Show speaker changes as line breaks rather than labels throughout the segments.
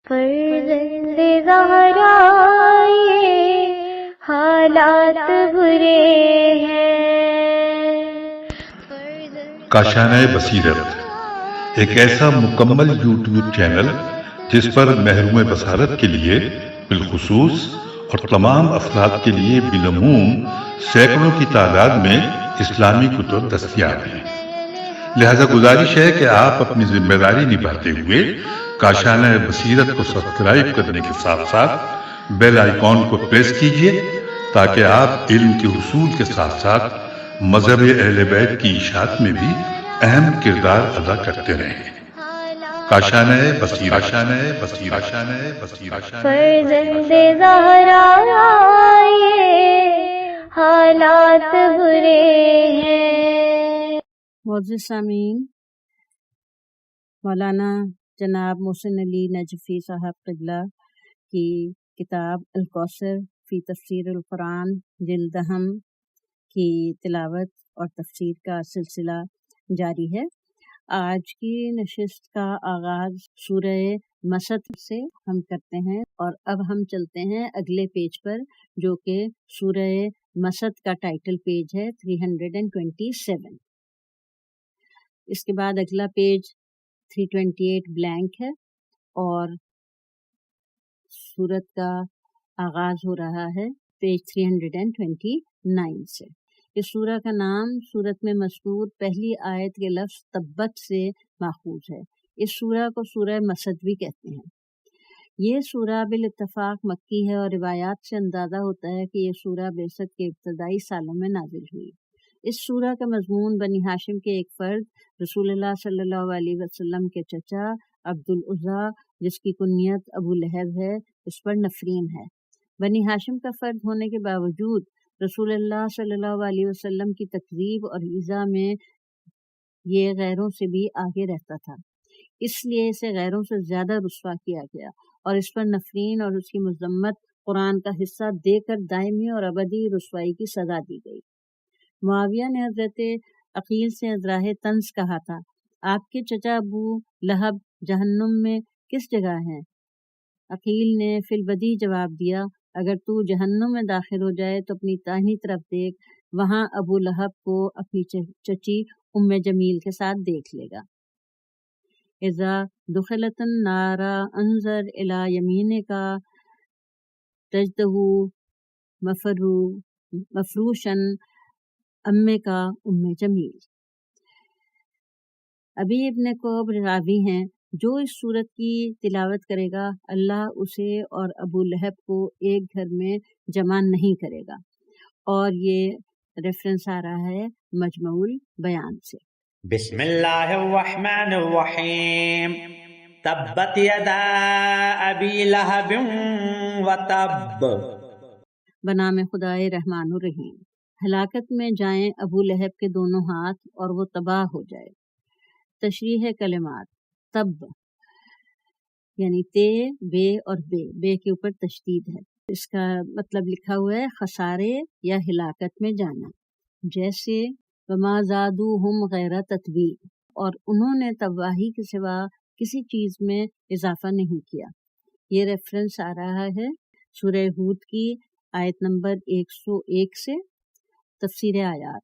فرزند زہرا یہ حالات برے ہیں۔
کاشانہ بصیرت ایک ایسا مکمل یوٹیوب چینل جس پر محروم بصارت کے لیے بالخصوص اور تمام افراد کے لیے بالعموم سینکڑوں کی تعداد میں اسلامی کتب دستیاب ہیں۔ لہذا گزارش ہے کہ آپ اپنی ذمہ داری نبھاتے ہوئے کاشانہ بصیرت کو سبسکرائب کرنے کے ساتھ ساتھ بیل آئیکن کو پریس کیجئے تاکہ آپ علم کے حصول کے ساتھ ساتھ مذہب اہل بیت کی اشاعت میں بھی اہم کردار ادا کرتے رہیں۔ کاشانہ بصیرت۔
فرزند زہرا یہ حالات برے ہیں۔
معزز سامعین، مولانا جناب محسن علی نجفی صاحب قبلہ کی کتاب الکوثر فی تفسیر القرآن جلد ہم کی تلاوت اور تفسیر کا سلسلہ جاری ہے۔ آج کی نشست کا آغاز سورہ مسد سے ہم کرتے ہیں اور اب ہم چلتے ہیں اگلے پیج پر، جو کہ سورہ مسد کا ٹائٹل پیج ہے 327۔ اس کے بعد اگلا پیج 328 بلینک ہے اور سورت کا آغاز ہو رہا ہے پیج 329 سے۔ اس سورہ کا نام سورت میں مذکور پہلی آیت کے لفظ تبت سے ماخوذ ہے۔ اس سورہ کو سورہ مسد بھی کہتے ہیں۔ یہ سورہ بالاتفاق مکی ہے اور روایات سے اندازہ ہوتا ہے کہ یہ سورہ بعثت کے ابتدائی سالوں میں نازل ہوئی۔ اس سورہ کا مضمون بنی ہاشم کے ایک فرد رسول اللہ صلی اللہ علیہ وسلم کے چچا عبد العزیٰ، جس کی کنیت ابو لہب ہے، اس پر نفرین ہے۔ بنی ہاشم کا فرد ہونے کے باوجود رسول اللہ صلی اللہ علیہ وسلم کی تکذیب اور ایذا میں یہ غیروں سے بھی آگے رہتا تھا، اس لیے اسے غیروں سے زیادہ رسوا کیا گیا اور اس پر نفرین اور اس کی مذمت قرآن کا حصہ دے کر دائمی اور ابدی رسوائی کی سزا دی گئی۔ معاویہ نے حضرت عقیل سے راہ طنز کہا تھا، آپ کے چچا ابو لہب جہنم میں کس جگہ ہیں؟ عقیل نے فی البدی جواب دیا، اگر تو جہنم میں داخل ہو جائے تو اپنی داہنی طرف دیکھ، وہاں ابو لہب کو اپنی چچی ام جمیل کے ساتھ دیکھ لے گا۔ اذا دخلت النار انظر الی یمینک تجدہ مفروشا امے کا ام جمیل۔ ابی ابن قعب راوی ہیں، جو اس سورت کی تلاوت کرے گا اللہ اسے اور ابو لہب کو ایک گھر میں جمع نہیں کرے گا، اور یہ ریفرنس آ رہا ہے مجمع البیان سے۔
بسم اللہ الرحمن الرحیم۔ تبت یدا ابی لہب وتب۔
بنام خدائے رحمان الرحیم۔ ہلاکت میں جائیں ابو لہب کے دونوں ہاتھ اور وہ تباہ ہو جائے۔ تشریح کلمات، تب یعنی تے، بے اور بے کے اوپر تشدید ہے۔ اس کا مطلب لکھا ہوا ہے خسارے یا ہلاکت میں جانا، جیسے وما زادوہم غیر تتبیب، اور انہوں نے تباہی کے سوا کسی چیز میں اضافہ نہیں کیا۔ یہ ریفرنس آ رہا ہے سورہ ہود کی آیت نمبر 101 سے۔ تفسیر آیات،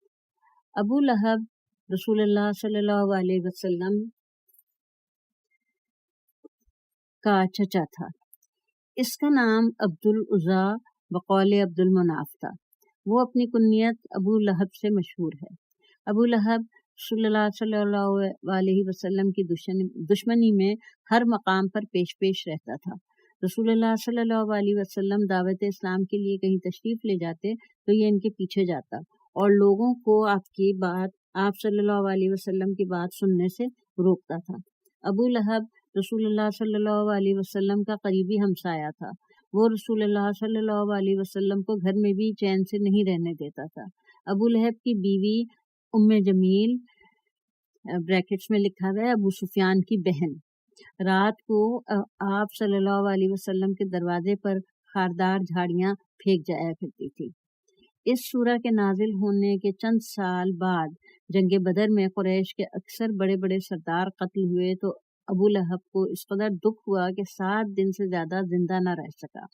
ابو لہب رسول اللہ صلی اللہ علیہ وسلم کا چچا تھا۔ اس کا نام عبد العزیٰ بقول عبد المناف تھا۔ وہ اپنی کنیت ابو لہب سے مشہور ہے۔ ابو لہب رسول اللہ صلی اللہ علیہ وسلم کی دشمنی میں ہر مقام پر پیش رہتا تھا۔ رسول اللہ صلی اللہ علیہ وسلم دعوت اسلام کے لیے کہیں تشریف لے جاتے تو یہ ان کے پیچھے جاتا اور لوگوں کو آپ صلی اللہ علیہ وسلم کی بات سننے سے روکتا تھا۔ ابو لہب رسول اللہ صلی اللہ علیہ وسلم کا قریبی ہمسایہ تھا۔ وہ رسول اللہ صلی اللہ علیہ وسلم کو گھر میں بھی چین سے نہیں رہنے دیتا تھا۔ ابو لہب کی بیوی ام جمیل بریکٹس میں لکھا ہوا ہے ابو سفیان کی بہن، رات کو آپ صلی اللہ علیہ وسلم کے دروازے پر خاردار جھاڑیاں پھینک جایا کرتی تھی۔ اس سورہ کے نازل ہونے کے چند سال بعد جنگ بدر میں قریش کے اکثر بڑے بڑے سردار قتل ہوئے تو ابو لہب کو اس قدر دکھ ہوا کہ 7 دن سے زیادہ زندہ نہ رہ سکا۔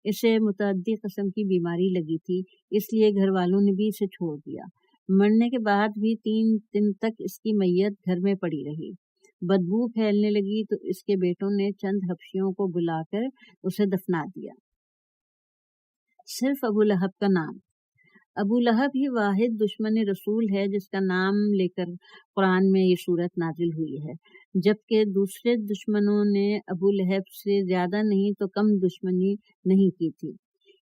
اسے متعدی قسم کی بیماری لگی تھی، اس لیے گھر والوں نے بھی اسے چھوڑ دیا۔ مرنے کے بعد بھی 3 دن تک اس کی میت گھر میں پڑی رہی۔ بدبو پھیلنے لگی تو اس کے بیٹوں نے چند حبشیوں کو بلا کر اسے دفنا دیا۔ صرف ابو لہب کا نام۔ ابو لہب ہی واحد دشمن رسول ہے جس کا نام لے کر قرآن میں یہ صورت نازل ہوئی ہے، جبکہ دوسرے دشمنوں نے ابو لہب سے زیادہ نہیں تو کم دشمنی نہیں کی تھی۔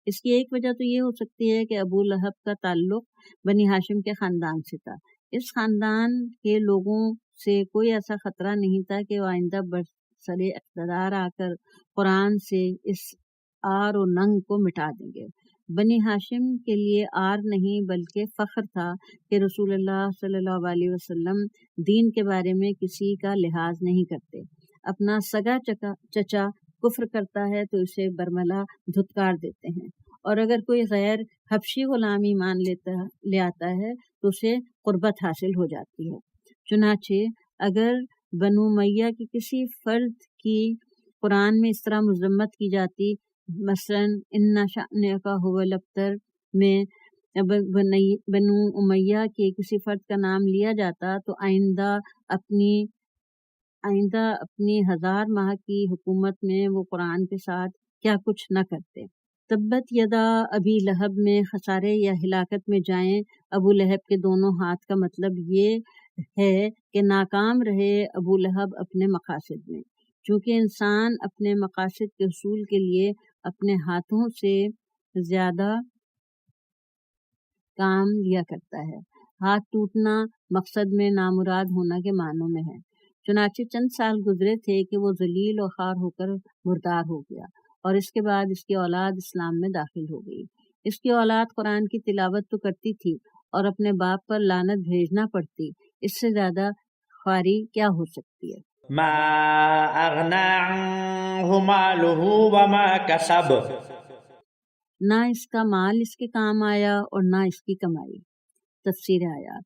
اس کی ایک وجہ تو یہ ہو سکتی ہے کہ ابو لہب کا تعلق بنی ہاشم کے خاندان سے تھا۔ اس خاندان کے لوگوں سے کوئی ایسا خطرہ نہیں تھا کہ وہ آئندہ برسر اقتدار آ کر قرآن سے اس آر و ننگ کو مٹا دیں گے۔ بنی ہاشم کے لیے آر نہیں بلکہ فخر تھا کہ رسول اللہ صلی اللہ علیہ وسلم دین کے بارے میں کسی کا لحاظ نہیں کرتے۔ اپنا سگا چچا کفر کرتا ہے تو اسے برملا دھتکار دیتے ہیں، اور اگر کوئی غیر حبشی غلام ایمان لے آتا ہے تو اسے قربت حاصل ہو جاتی ہے۔ چنانچہ اگر بنو امیہ کے کسی فرد کی قرآن میں اس طرح مذمت کی جاتی، مثلاً ان شأنک هو الابتر میں بنو امیہ کے کسی فرد کا نام لیا جاتا تو آئندہ اپنی 1000 ماہ کی حکومت میں وہ قرآن کے ساتھ کیا کچھ نہ کرتے۔ تبت یدا ابی لہب میں خسارے یا ہلاکت میں جائیں ابو لہب کے دونوں ہاتھ کا مطلب یہ ہے کہ ناکام رہے ابو لہب اپنے مقاصد میں، چونکہ انسان اپنے مقاصد کے حصول کے لیے اپنے ہاتھوں سے زیادہ کام لیا کرتا ہے۔ ہاتھ ٹوٹنا مقصد میں نامراد ہونا کے معنوں میں ہے۔ چنانچہ چند سال گزرے تھے کہ وہ ذلیل و خوار ہو کر مردار ہو گیا، اور اس کے بعد اس کی اولاد اسلام میں داخل ہو گئی۔ اس کی اولاد قرآن کی تلاوت تو کرتی تھی اور اپنے باپ پر لعنت بھیجنا پڑتی، اس سے زیادہ خواری کیا ہو سکتی ہے؟
ما اغنى عنه ماله وما كسب،
نہ اس کا مال اس کے کام آیا اور نہ اس کی کمائی۔ تفسیر آیات۔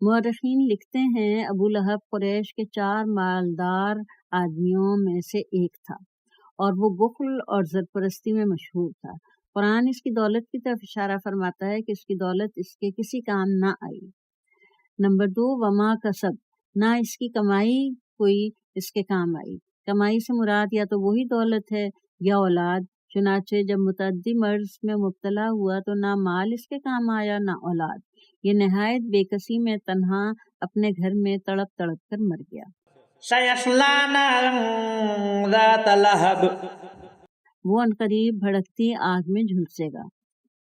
مورخین لکھتے ہیں ابو لہب قریش کے 4 مالدار آدمیوں میں سے ایک تھا، اور وہ بخل اور زرپرستی میں مشہور تھا۔ قرآن اس کی دولت کی طرف اشارہ فرماتا ہے کہ اس کی دولت اس کے کسی کام نہ آئی۔ نمبر 2، وما کسب، نہ اس کی کمائی کوئی اس کے کام آئی۔ کمائی سے مراد یا تو وہی دولت ہے یا اولاد۔ چنانچہ جب متعدی مرض میں مبتلا ہوا تو نہ مال اس کے کام آیا نہ اولاد۔ یہ نہایت بے کسی میں تنہا اپنے گھر میں تڑپ تڑپ کر مر گیا۔
سيصلى نارا ذات لهب،
وہ عنقریب بھڑکتی آگ میں جھلسے گا۔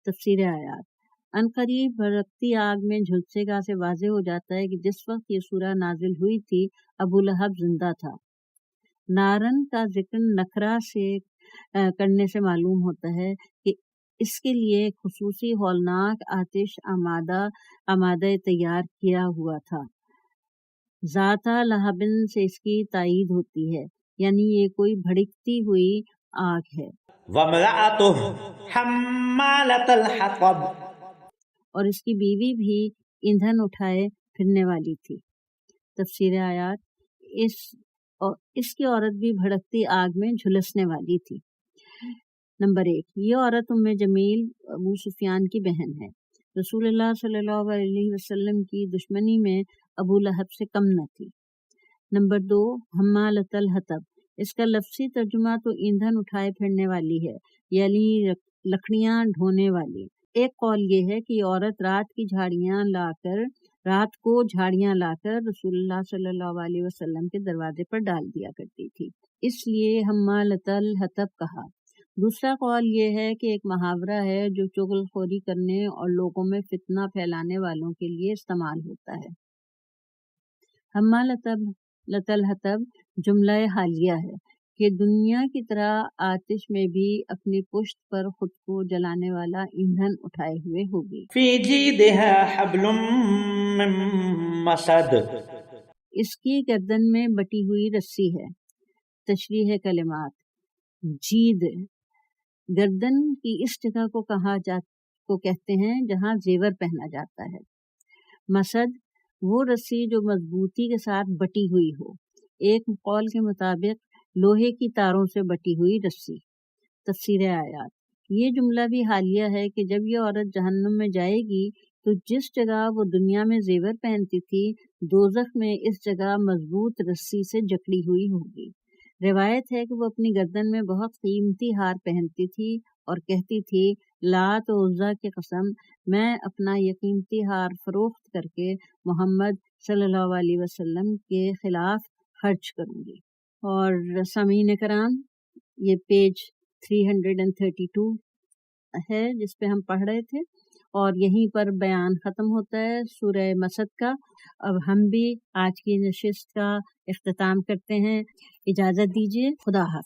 تفسیر آیات۔ عنقریب بھڑکتی آگ میں جھلسے گا سے واضح ہو جاتا ہے کہ جس وقت یہ سورہ نازل ہوئی تھی ابو لہب زندہ تھا۔ نارن کا ذکر نکرہ سے کرنے سے معلوم ہوتا ہے کہ اس کے لیے خصوصی ہولناک آتش آمادہ تیار کیا ہوا تھا۔ ذاتہ لہبن سے اس کی تائید ہوتی ہے، یعنی یہ کوئی بھڑکتی ہوئی آگ ہے۔
وامرأته حمالة الحطب،
اور اس کی بیوی بھی ایندھن اٹھائے پھرنے والی تھی۔ تفسیر آیات۔ اس کی عورت بھی بھڑکتی آگ میں جھلسنے والی تھی۔ نمبر 1، یہ عورت ام جمیل ابو سفیان کی بہن ہے۔ رسول اللہ صلی اللہ علیہ وسلم کی دشمنی میں ابو لہب سے کم نہ تھی۔ نمبر 2، حمالۃ الحطب، اس کا لفظی ترجمہ تو ایندھن اٹھائے پھرنے والی ہے، یعنی لکڑیاں ڈھونے والی۔ ایک قول یہ ہے کہ یہ عورت رات کو جھاڑیاں لا کر رسول اللہ صلی اللہ علیہ وسلم کے دروازے پر ڈال دیا کرتی تھی، اس لیے حمالۃ الحطب کہا۔ دوسرا قول یہ ہے کہ ایک محاورہ ہے جو چغل خوری کرنے اور لوگوں میں فتنہ پھیلانے والوں کے لیے استعمال ہوتا ہے۔ حمالۃ الحطب جملہ حالیہ ہے کہ دنیا کی طرح آتش میں بھی اپنی پشت پر خود کو جلانے والا ایندھن اٹھائے ہوئے ہوگی۔
في جيدها حبل من مسد،
اس کی گردن میں بٹی ہوئی رسی ہے۔ تشریح کلمات۔ جید، گردن کی اس جگہ کو کہتے ہیں جہاں زیور پہنا جاتا ہے۔ مسد، وہ رسی جو مضبوطی کے ساتھ بٹی ہوئی ہو۔ ایک قول کے مطابق لوہے کی تاروں سے بٹی ہوئی رسی۔ تفسیر آیات، یہ جملہ بھی حالیہ ہے کہ جب یہ عورت جہنم میں جائے گی تو جس جگہ وہ دنیا میں زیور پہنتی تھی دوزخ میں اس جگہ مضبوط رسی سے جکڑی ہوئی ہوگی۔ روایت ہے کہ وہ اپنی گردن میں بہت قیمتی ہار پہنتی تھی اور کہتی تھی لات و عزا کی قسم، میں اپنا یہ قیمتی ہار فروخت کر کے محمد صلی اللہ علیہ وسلم کے خلاف خرچ کروں گی۔ اور سامعین کرام، یہ پیج 332 ہے جس پہ ہم پڑھ رہے تھے، اور یہیں پر بیان ختم ہوتا ہے سورہ مسد کا۔ اب ہم بھی آج کی نشست کا اختتام کرتے ہیں، اجازت دیجیے، خدا حافظ۔